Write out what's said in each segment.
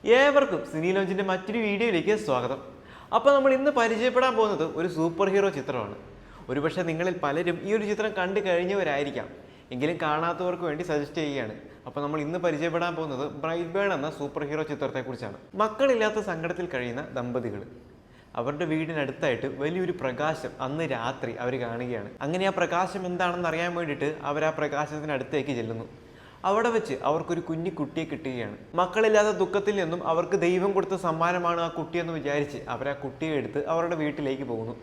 ഏവർക്കും സിനി ലോഞ്ചിന്റെ മറ്റൊരു വീഡിയോയിലേക്ക് സ്വാഗതം. അപ്പോൾ നമ്മൾ ഇന്ന് പരിചയപ്പെടാൻ പോകുന്നത് ഒരു സൂപ്പർ ഹീറോ ചിത്രമാണ്. ഒരുപക്ഷെ നിങ്ങളിൽ പലരും ഈ ഒരു ചിത്രം കണ്ടു കഴിഞ്ഞവരായിരിക്കാം, എങ്കിലും കാണാത്തവർക്ക് വേണ്ടി സജസ്റ്റ് ചെയ്യുകയാണ്. അപ്പോൾ നമ്മൾ ഇന്ന് പരിചയപ്പെടാൻ പോകുന്നത് ബ്രൈറ്റ്ബേൺ എന്ന സൂപ്പർ ഹീറോ ചിത്രത്തെക്കുറിച്ചാണ്. മക്കളില്ലാത്ത സങ്കടത്തിൽ കഴിയുന്ന ദമ്പതികൾ അവരുടെ വീടിനടുത്തായിട്ട് വലിയൊരു പ്രകാശം അന്ന് രാത്രി അവർ കാണുകയാണ്. അങ്ങനെ ആ പ്രകാശം എന്താണെന്ന് അറിയാൻ വേണ്ടിയിട്ട് അവർ ആ പ്രകാശത്തിനടുത്തേക്ക് ചെല്ലുന്നു. അവിടെ വെച്ച് അവർക്കൊരു കുഞ്ഞിക്കുട്ടിയെ കിട്ടുകയാണ്. മക്കളില്ലാത്ത ദുഃഖത്തിൽ നിന്നും അവർക്ക് ദൈവം കൊടുത്ത സമ്മാനമാണ് ആ കുട്ടിയെന്ന് വിചാരിച്ച് അവർ ആ കുട്ടിയെ എടുത്ത് അവരുടെ വീട്ടിലേക്ക് പോകുന്നു.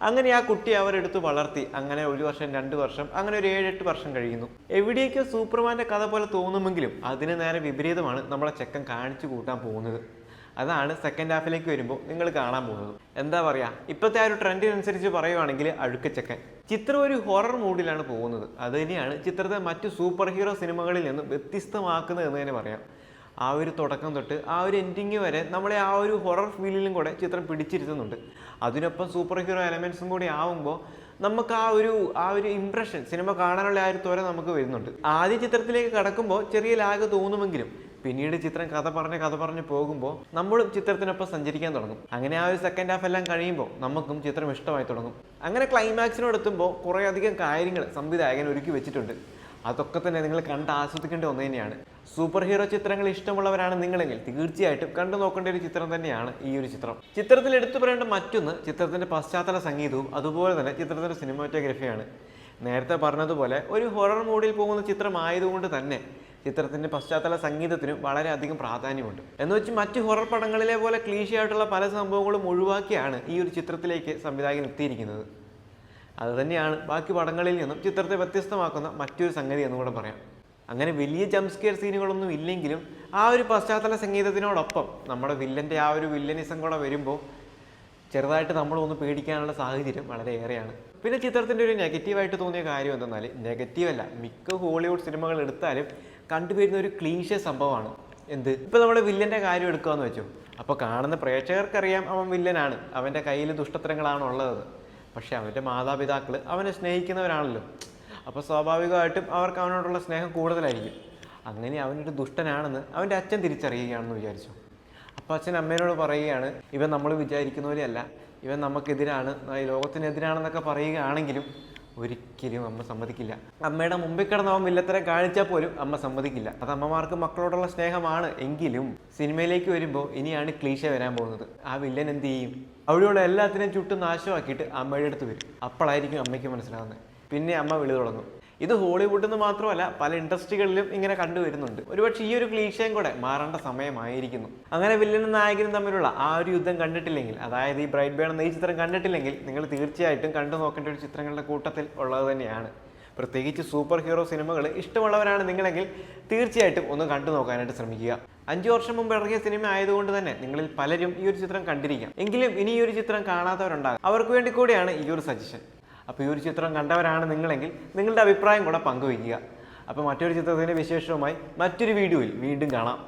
അങ്ങനെ ആ കുട്ടിയെ അവരെടുത്ത് വളർത്തി. അങ്ങനെ 1 വർഷം 2 വർഷം അങ്ങനെ ഒരു 7-8 വർഷം കഴിയുന്നു. എവിടെയൊക്കെ സൂപ്പർമാൻ്റെ കഥ പോലെ തോന്നുമെങ്കിലും അതിന് നേരെ വിപരീതമാണ് നമ്മളെ ചെക്കൻ കാണിച്ചു കൂട്ടാൻ പോകുന്നത്. അതാണ് സെക്കൻഡ് ഹാഫിലേക്ക് വരുമ്പോൾ നിങ്ങൾ കാണാൻ പോകുന്നത്. എന്താ പറയുക, ഇപ്പോഴത്തെ ആ ഒരു ട്രെൻഡിനനുസരിച്ച് പറയുവാണെങ്കിൽ അഴുക്കച്ചക്കൻ. ചിത്രം ഒരു ഹൊറർ മൂഡിലാണ് പോകുന്നത്. അത് തന്നെയാണ് ചിത്രത്തെ മറ്റു സൂപ്പർ ഹീറോ സിനിമകളിൽ നിന്ന് വ്യത്യസ്തമാക്കുന്നത് എന്ന് തന്നെ പറയാം. ആ ഒരു തുടക്കം തൊട്ട് ആ ഒരു എൻഡിങ് വരെ നമ്മളെ ആ ഒരു ഹൊറർ ഫീലിലും കൂടെ ചിത്രം പിടിച്ചിരുത്തുന്നുണ്ട്. അതിനൊപ്പം സൂപ്പർ ഹീറോ എലമെൻസും കൂടി ആവുമ്പോൾ നമുക്ക് ആ ഒരു ഇംപ്രഷൻ, സിനിമ കാണാനുള്ള ആ ഒരു ത്വര നമുക്ക് വരുന്നുണ്ട്. ആദ്യ ചിത്രത്തിലേക്ക് കടക്കുമ്പോൾ ചെറിയ ലാഗ് തോന്നുമെങ്കിലും പിന്നീട് ചിത്രം കഥ പറഞ്ഞ് പോകുമ്പോൾ നമ്മളും ചിത്രത്തിനൊപ്പം സഞ്ചരിക്കാൻ തുടങ്ങും. അങ്ങനെ ആ ഒരു സെക്കൻഡ് ഹാഫ് എല്ലാം കഴിയുമ്പോൾ നമുക്കും ചിത്രം ഇഷ്ടമായി തുടങ്ങും. അങ്ങനെ ക്ലൈമാക്സിനോടെത്തുമ്പോൾ കുറേ അധികം കാര്യങ്ങൾ സംവിധായകൻ ഒരുക്കി വെച്ചിട്ടുണ്ട്. അതൊക്കെ തന്നെ നിങ്ങൾ കണ്ട് ആസ്വദിക്കേണ്ട ഒന്ന് തന്നെയാണ്. സൂപ്പർ ഹീറോ ചിത്രങ്ങൾ ഇഷ്ടമുള്ളവരാണ് നിങ്ങളെങ്കിൽ തീർച്ചയായിട്ടും കണ്ടു നോക്കേണ്ട ഒരു ചിത്രം തന്നെയാണ് ഈ ഒരു ചിത്രം. ചിത്രത്തിൽ എടുത്തു പറയേണ്ട മറ്റൊന്ന് ചിത്രത്തിന്റെ പശ്ചാത്തല സംഗീതവും അതുപോലെ തന്നെ ചിത്രത്തിന്റെ സിനിമാറ്റോഗ്രഫിയാണ്. നേരത്തെ പറഞ്ഞതുപോലെ ഒരു ഹൊറർ മൂഡിൽ പോകുന്ന ചിത്രമായതുകൊണ്ട് തന്നെ ചിത്രത്തിന്റെ പശ്ചാത്തല സംഗീതത്തിനും വളരെയധികം പ്രാധാന്യമുണ്ട്. എന്ന് വെച്ച് മറ്റ് ഹൊറർ പടങ്ങളിലെ പോലെ ക്ലീശയായിട്ടുള്ള പല സംഭവങ്ങളും ഒഴിവാക്കിയാണ് ഈ ഒരു ചിത്രത്തിലേക്ക് സംവിധായകൻ എത്തിയിരിക്കുന്നത്. അതുതന്നെയാണ് ബാക്കി പടങ്ങളിൽ നിന്നും ചിത്രത്തെ വ്യത്യസ്തമാക്കുന്ന മറ്റൊരു സംഗതി എന്നുകൂടെ പറയാം. അങ്ങനെ വലിയ ജംപ് സ്കെയർ സീനുകളൊന്നും ഇല്ലെങ്കിലും ആ ഒരു പശ്ചാത്തല സംഗീതത്തിനോടൊപ്പം നമ്മുടെ വില്ലൻ്റെ ആ ഒരു വില്ലനിസം കൂടെ വരുമ്പോൾ ചെറുതായിട്ട് നമ്മളൊന്ന് പേടിക്കാനുള്ള സാഹചര്യം വളരെയേറെയാണ്. പിന്നെ ചിത്രത്തിൻ്റെ ഒരു നെഗറ്റീവായിട്ട് തോന്നിയ കാര്യം എന്തെന്നാൽ, നെഗറ്റീവല്ല, മിക്ക ഹോളിവുഡ് സിനിമകൾ എടുത്താലും കണ്ടുവരുന്ന ഒരു ക്ലീശ സംഭവമാണ്. ഇപ്പോൾ നമ്മുടെ വില്ലൻ്റെ കാര്യം എടുക്കുകയെന്ന് വെച്ചു, അപ്പോൾ കാണുന്ന പ്രേക്ഷകർക്കറിയാം അവൻ വില്ലനാണ്, അവൻ്റെ കയ്യിൽ ദുഷ്ടത്തരങ്ങളാണ് ഉള്ളത്. പക്ഷെ അവൻ്റെ മാതാപിതാക്കൾ അവനെ സ്നേഹിക്കുന്നവരാണല്ലോ, അപ്പോൾ സ്വാഭാവികമായിട്ടും അവർക്ക് അവനോടുള്ള സ്നേഹം കൂടുതലായിരിക്കും. അങ്ങനെ അവനൊരു ദുഷ്ടനാണെന്ന് അവൻ്റെ അച്ഛൻ തിരിച്ചറിയുകയാണെന്ന് വിചാരിച്ചു. അപ്പോൾ അച്ഛൻ അമ്മേനോട് പറയുകയാണ്, ഇവൻ നമ്മൾ വിചാരിക്കുന്ന പോലെയല്ല, ഇവൻ നമുക്കെതിരാണ്, ഈ ലോകത്തിനെതിരാണെന്നൊക്കെ പറയുകയാണെങ്കിലും ഒരിക്കലും അമ്മ സമ്മതിക്കില്ല. അമ്മയുടെ മുമ്പിൽ കിടന്ന് അവൻ വില്ലത്തരം കാണിച്ചാൽ പോലും അമ്മ സമ്മതിക്കില്ല. അത് അമ്മമാർക്ക് മക്കളോടുള്ള സ്നേഹമാണ്. എങ്കിലും സിനിമയിലേക്ക് വരുമ്പോൾ ഇനിയാണ് ക്ലീശ വരാൻ പോകുന്നത്. ആ വില്ലൻ എന്ത് ചെയ്യും? അവിടെയുള്ള എല്ലാത്തിനെയും ചുട്ടും നാശമാക്കിയിട്ട് അമ്മയുടെ അടുത്ത് വരും. അപ്പോഴായിരിക്കും അമ്മയ്ക്ക് മനസ്സിലാവുന്നത്. പിന്നെ അമ്മ വിളി തുടങ്ങും. ഇത് ഹോളിവുഡിൽ നിന്ന് മാത്രമല്ല പല ഇൻഡസ്ട്രികളിലും ഇങ്ങനെ കണ്ടുവരുന്നുണ്ട്. ഒരുപക്ഷെ ഈ ഒരു ക്ലീശയും കൂടെ മാറേണ്ട സമയമായിരിക്കുന്നു. അങ്ങനെ വില്ലനും നായകനും തമ്മിലുള്ള ആ ഒരു യുദ്ധം കണ്ടിട്ടില്ലെങ്കിൽ, അതായത് ഈ ബ്രൈറ്റ്ബേൺ എന്ന ഈ ചിത്രം കണ്ടിട്ടില്ലെങ്കിൽ നിങ്ങൾ തീർച്ചയായിട്ടും കണ്ടു നോക്കേണ്ട ഒരു ചിത്രങ്ങളുടെ കൂട്ടത്തിൽ ഉള്ളത് തന്നെയാണ്. പ്രത്യേകിച്ച് സൂപ്പർ ഹീറോ സിനിമകൾ ഇഷ്ടമുള്ളവരാണ് നിങ്ങളെങ്കിൽ തീർച്ചയായിട്ടും ഒന്ന് കണ്ടു നോക്കാനായിട്ട് ശ്രമിക്കുക. 5 വർഷം മുമ്പ് ഇറങ്ങിയ സിനിമ ആയതുകൊണ്ട് തന്നെ നിങ്ങളിൽ പലരും ഈ ഒരു ചിത്രം കണ്ടിരിക്കാം. എങ്കിലും ഇനി ഈ ഒരു ചിത്രം കാണാത്തവരുണ്ടാകും. അവർക്ക് വേണ്ടി കൂടിയാണ് ഈ ഒരു സജഷൻ. അപ്പോൾ ഈ ഒരു ചിത്രം കണ്ടവരാണ് നിങ്ങളെങ്കിൽ നിങ്ങളുടെ അഭിപ്രായം കൂടെ പങ്കുവയ്ക്കുക. അപ്പോൾ മറ്റൊരു ചിത്രത്തിൻ്റെ വിശേഷവുമായി മറ്റൊരു വീഡിയോയിൽ വീണ്ടും കാണാം.